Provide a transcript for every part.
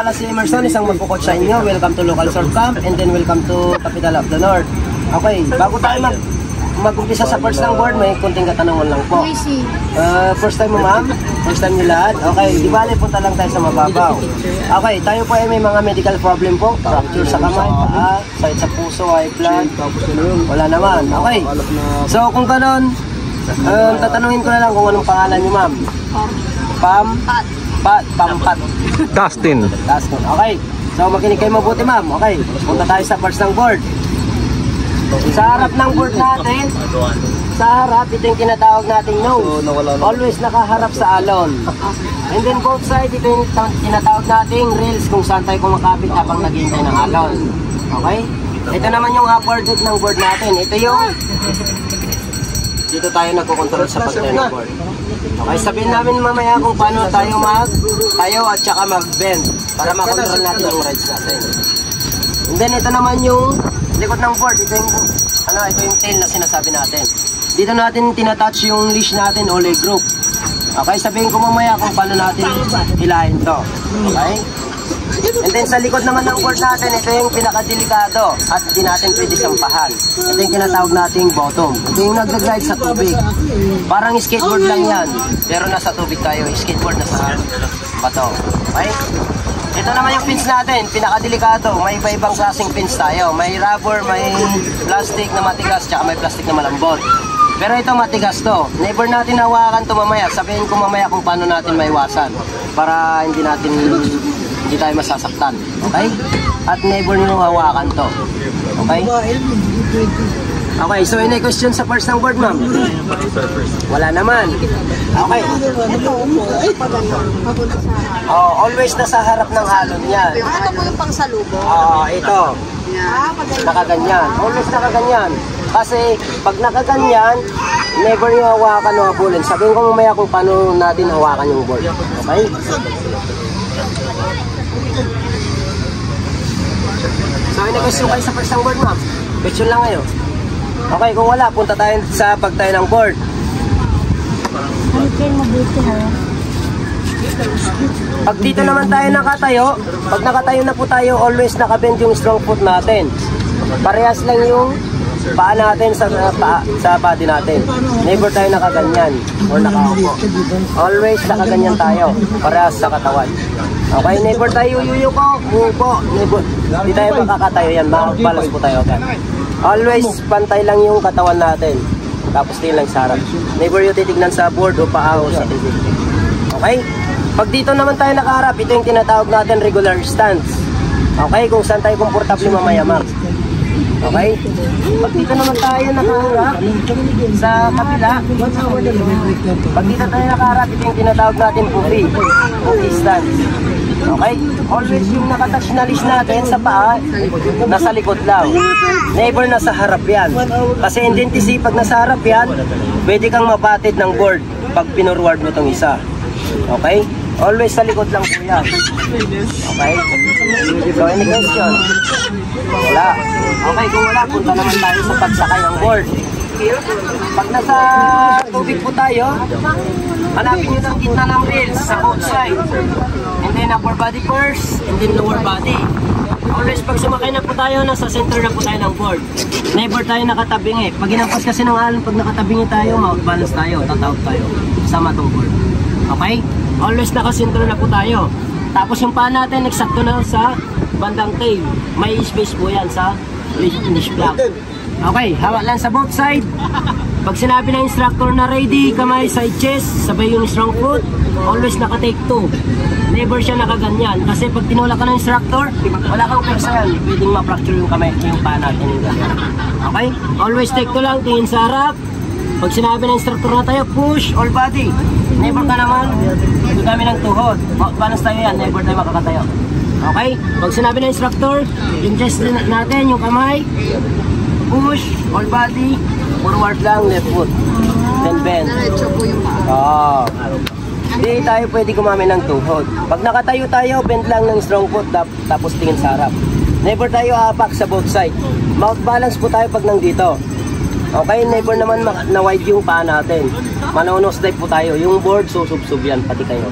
pala si Emerson, isang magkukot sa inyo. Welcome to Local Surf Camp and then welcome to Capital of the North. Okay, bago tayo mag-umpisa sa first ng board, may kunting katanungan lang po. First time mo ma'am? First time nyo lahat? Okay, di bale punta lang tayo sa mababaw. Okay, tayo po ay may mga medical problem po. Fracture sa kamay, paa, sakit sa puso, high blood. Wala naman. Okay, so kung ganon, tatanungin ko na lang kung anong pangalan nyo ma'am. Pampat. Dustin. Okay, so makinig kayo mabuti ma'am. Okay, punta tayo sa first ng board. Sa harap ng board natin, sa harap, ito yung tinatawag nating nose. Always nakaharap sa alon. And then both side, ito yung tinatawag nating rails kung saan tayo kumakapit habang naghihintay ng alon. Okay? Ito naman yung upward hook ng board natin. Ito yung dito tayo nagkocontrol sa pagtayo ng board. Okay, sabihin namin mamaya kung paano tayo tayo at saka mag-bend para makontrol natin yung rides natin. And then ito naman yung likod ng board. Ito yung tail na sinasabi natin. Dito natin tinatouch yung leash natin o leg group. Okay, sabihin ko mamaya kung paano natin hilahin to. Okay? And then sa likod naman ng board natin, ito yung pinakadelikado at hindi natin pwede sampahan. Ito yung tinatawag nating bottom. Ito yung nagda-glide sa tubig. Parang skateboard lang yan, pero nasa tubig tayo. Skateboard na sa bato. Okay? Ito naman yung pins natin, pinakadelikado. May iba-ibang klaseng pins tayo. May rubber, may plastic na matigas, tsaka may plastic na malambot. Pero ito matigas to. Never natin hawakan to mamaya. Sabihin ko mamaya kung paano natin maiwasan para hindi tayo masasaktan. Okay? At never nyo hawakan to. Okay? Okay, so any question sa first ng board, ma'am? Wala naman. Okay. Always nasa harap ng alon yan. Ano po yung pangsalubong? Ito. Nakaganyan. Always nakaganyan. Kasi pag nakaganyan, never yung hawakan o habulin. Sabihin ko mamaya kung paano natin hawakan yung board. Okay? So, any question kayo sa first ng board, ma'am? Question lang kayo. Okay, kung wala, punta tayo sa pagtayo ng board. Pag dito naman tayo nakatayo, pag nakatayo na po tayo, always nakabend yung strong foot natin. Parehas lang yung paa natin sa body natin. Never tayo nakaganyan or nakaupo. Always nakaganyan tayo, parehas sa katawan. Okay, never tayo yuyuko, upo, never. Hindi tayo makakatayo yan, makabalas po tayo agad. Always pantay lang yung katawan natin. Tapos tingin lang sa harap. Never yung titignan sa board o paa o sa tubig. Okay? Pag dito naman tayo nakaharap, ito yung tinatawag natin regular stance. Okay? Kung saan tayo komportable mamaya, ma'am. Okay? Pag dito naman tayo nakaharap sa kabila, pag dito tayo nakaharap, ito yung tinatawag natin puppy stance. Okay? Always yung nakatouch na leash natin sa paa, nasa likod lang. Never nasa harap yan. Kasi indentity, pag nasa harap yan, pwede kang mapatid ng board pag pinurward mo itong isa. Okay? Always sa likod lang po yan. Okay? So, any question? Wala. Okay, kung wala, punta naman tayo sa pagsakay ng board. Pag nasa tubig po tayo, hanapin nyo ng gitna ng rails sa both sides. And then upper body first, and then lower body. Always pag sumakay na po tayo, nasa center na po tayo ng board. Never tayo nakatabingi. Pag inampas kasi ng alon, pag nakatabingi tayo, mag-balance tayo, tatawag tayo. Sama tong board. Okay? Always naka-center na po tayo. Tapos yung paa natin, eksakto na sa bandang tail. May space po yan sa leash block. Okay, hawak lang sa both side. Pag sinabi ng instructor na ready, kamay side chest, sabay yung strong foot, always naka-take 2. Never siya nakaganyan. Kasi pag tinulak ka ng instructor, wala kang peksa yan. Pwedeng ma-fracture yung kamay, yung paa natin. Okay? Always take 2 lang, tingin sa harap. Pag sinabi ng instructor na tayo, push all body. Never ka naman, kami ng tuhod. Balance tayo yan, never tayo makakatayo. Okay? Pag sinabi ng instructor, yung chest natin, yung kamay, push, all body, forward lang, left foot. Then bend. Diretso po yung paa. Hindi tayo pwede kumami ng tuhod. Pag nakatayo tayo, bend lang ng strong foot, tapos tingin sa harap. Never tayo apak sa both side. Mouth balance po tayo pag nandito. Okay, never naman na-wide yung paa natin. Manonos dive po tayo. Yung board, susub-sub yan, pati kayo.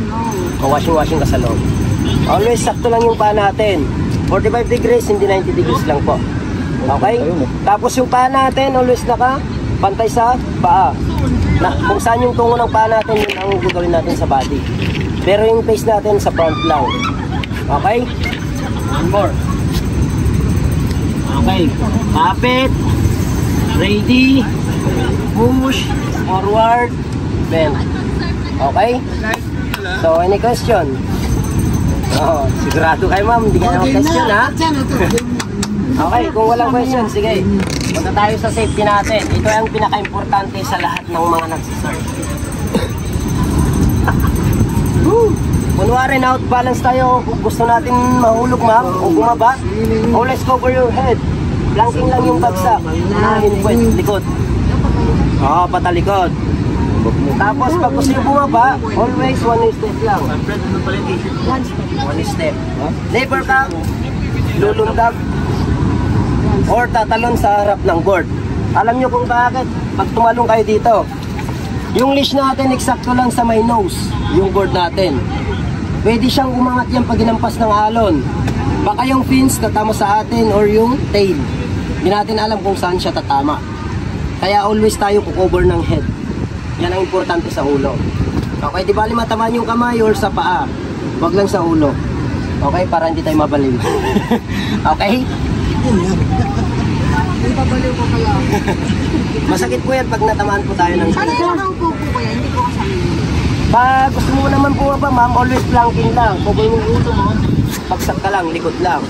Washing-washing ka sa loob. Always sakto lang yung paa natin. 45 degrees, hindi 90 degrees lang po. Okay? Tapos yung paa natin, always pantay sa paa. Kung saan yung tungo ng paa natin, yun ang gagawin natin sa body. Pero yung face natin sa front lang. Okay? One more. Okay. Kapit. Ready. Push. Forward. Bend. Okay? So, any question? Oh, sigurado kayo ma'am, hindi ka na mag-question ha? Okay, kung walang question, sige. Punta tayo sa safety natin. Ito ang pinaka-importante sa lahat ng mga nagsisearch. Kunwari na out-balance tayo, kung gusto natin mahulog ma'am o bumaba, always cover your head. Planking lang yung bagsak. Unahin, likod. Oo, patalikod. Tapos pag gusto yung bumaba, always one step lang. One step. Never ka lulundag or tatalon sa harap ng board. Alam nyo kung bakit? Pag tumalong kayo dito, yung leash natin eksakto lang sa may nose, yung board natin. Pwede siyang umangat yan pag ginampas ng alon. Baka yung fins tatama sa atin or yung tail. Hindi natin alam kung saan siya tatama. Kaya always tayo kukover ng head. Yan ang importante sa ulo. Okay, di bali matamaan yung kamay or sa paa. Wag lang sa ulo. Okay, para hindi tayo mabaliw. Okay? Hindi babaliw ko kaya. Masakit po yan pag natamaan po tayo ng Sana yung nakaupo po kaya, hindi ko kasama. Pag gusto mo naman po ba ma'am, always planking lang. Cover yung ulo mo, bagsak ka lang, likod lang.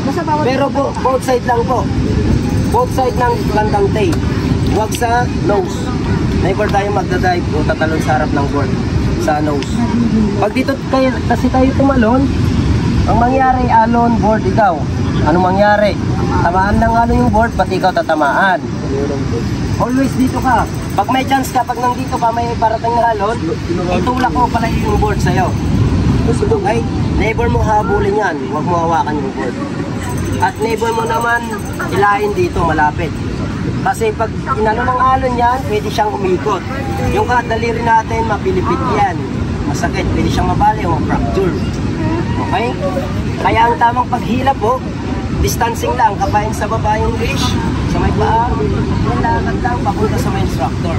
Basta bawat Pero po, both side lang po. Both side ng landang tape. Huwag sa nose. Never tayo magdadive o tatalon sa harap ng board sa nose. Pag dito tayo, kasi tayo tumalon, ang mangyari, alon, board, ikaw. Anong mangyari? Tamaan ng alon yung board, pati ikaw tatamaan. Always dito ka. Pag may chance ka, pag nandito ka, may parating na alon, itulak mo pala yung board sa'yo. Okay? Never mo habulin yan. Huwag mo hawakan yung board. At never mo naman ilahin dito, malapit. Kasi pag inalo ng alon yan, pwede siyang umikot. Yung kadaliri natin, mapilipit yan. Masakit, pwede siyang mabali o fracture. Okay? Kaya ang tamang paghila po, distancing lang, kapain sa baba yung leash, sa may paa, lakad lang, papunta sa may instructor.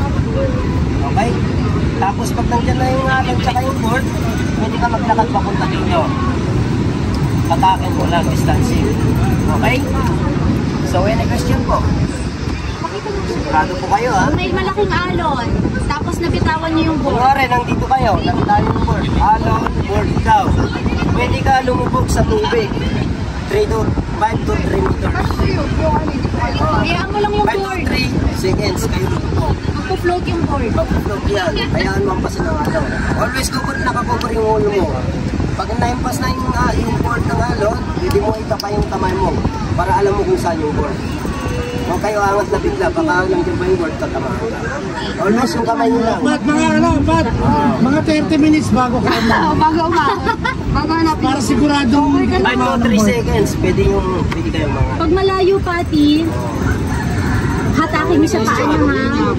Okay? Tapos pag nandiyan na yung alon tsaka yung board, pwede ka maglakad papunta dito. Patakin mo lang, distancing. Okay? So, any question po? Sigurado po kayo ha? Kung may malaking alon, tapos nabitawan niyo yung board. Kunwari, nandito kayo, nabitawan yung board. Alon, board ikaw. Pwede ka lumubog sa tubig. 5 to 3 meters. Hayaan mo lang yung 5 to board. 3 seconds kayo lumubog. Magpo-float yung board. Mag-float yan. Hayaan mo ang pasin ng alon. Always nakakover yung ulo mo. Pag na-impas na yung board ng alon, hindi mo itapa yung kamay mo para alam mo kung saan yung board. Kung kayo angat na bigla, baka nandiyan ba yung board tatama. Always yung kamay nyo lang. Mga 30 minutes bago ka Bago umahon. Bago hanapin. para siguradong 5 to 3 seconds, pwede kayong mga. Pag malayo pati, hatakin mo sa paa niya ha.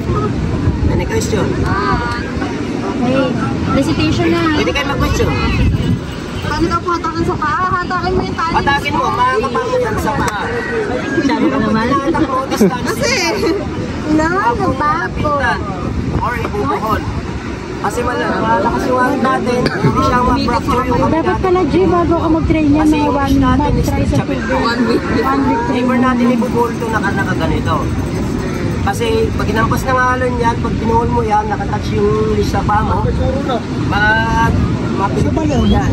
Any question? Okay. Recitation na. Pwede kayo mag-question. Paano daw po hatakin sa paa? Hatakin mo yung tali. Patakin mo, makakapang mo yan sa paa. Sabi ko naman. Kasi, Nagbago. or ibubuhol. Kasi malakas yung hangin natin, hindi siya ma-fracture yung hangin Dapat natin. pala, G, bago ka mag-train yan, Kasi mga yung 1 wish natin month is try sa chapel. tubig. 1 week Never training. natin ibubuhol ito naka-ganito. Kasi pag inampas ng alon yan, pag pinuhol mo yan, nakatouch yung leash sa paa mo, mapilipin mo yan.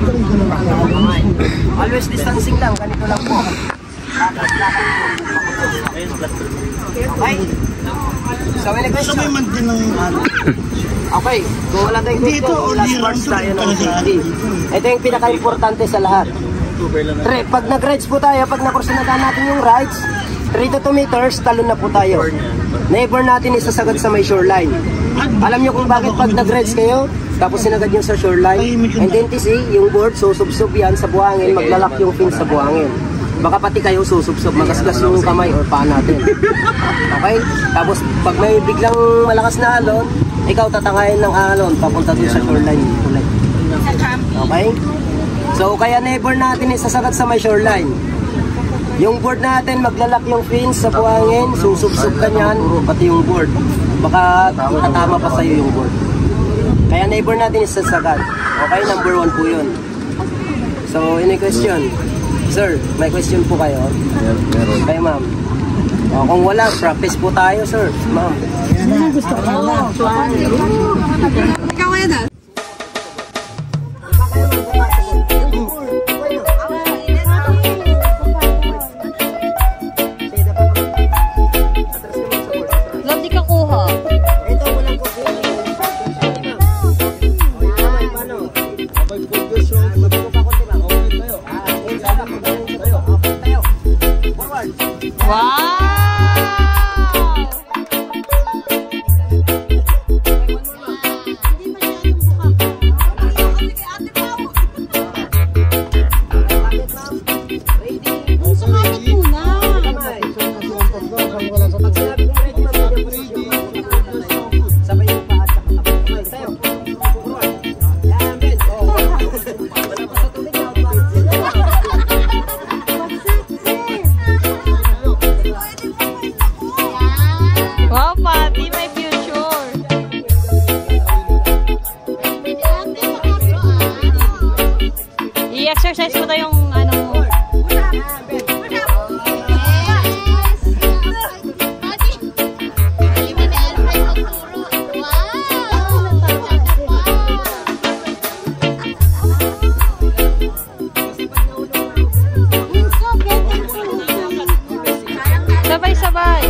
Always distancing lang, ganito lang po. Okay? So, any question? may mantin ng Okay, kung wala tayong question, Dito, last only parts round tayo ng talaga. safety. Ito yung pinaka-importante sa lahat. Pag nag-rides po tayo, pag na-cross na natin yung rides, 3 to 2 meters, talon na po tayo. Never natin isasagad sa may shoreline. Alam nyo kung bakit pag nag-rides kayo, tapos sinagad yung sa shoreline, and then see, yung board, susubsob yan sa buhangin, maglalak yung fin sa buhangin. Baka pati kayo susubsob, magasgas yung kamay or paa natin. Okay? Tapos pag may biglang malakas na alon, ikaw tatangayin ng alon, papunta dun sa shoreline ulit. Okay? So kaya never natin isasagat sa may shoreline. Yung board natin, maglalak yung fins sa buhangin, susubsub ka niyan, pati yung board. Baka tatama pa sa'yo yung board. Kaya never natin isasagat. Okay, number 1 po yun. So, any question? Sir, may question po kayo? Meron. Kayo, ma'am. O, kung wala, practice po tayo, sir. Ma'am. Gusto ko na. Ikaw kaya na? Love, di ka kuha. Ito, walang po. Wow! Wow, Pati, may future. I-exercise mo tayo yung ano mo. Sabay-sabay.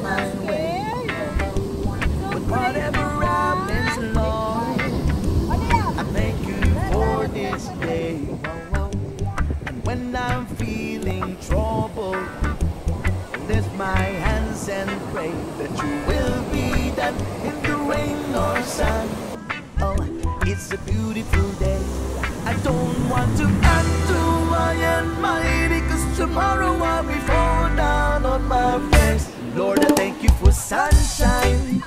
my way. But whatever happens, Lord, I thank you for this day. And when I'm feeling troubled, lift my hands and pray that you will be that in the rain or sun. Oh, it's a beautiful day. I don't want to act too high and mighty, 'cause tomorrow I'll be fall down on my face. Lord, I thank you for sunshine.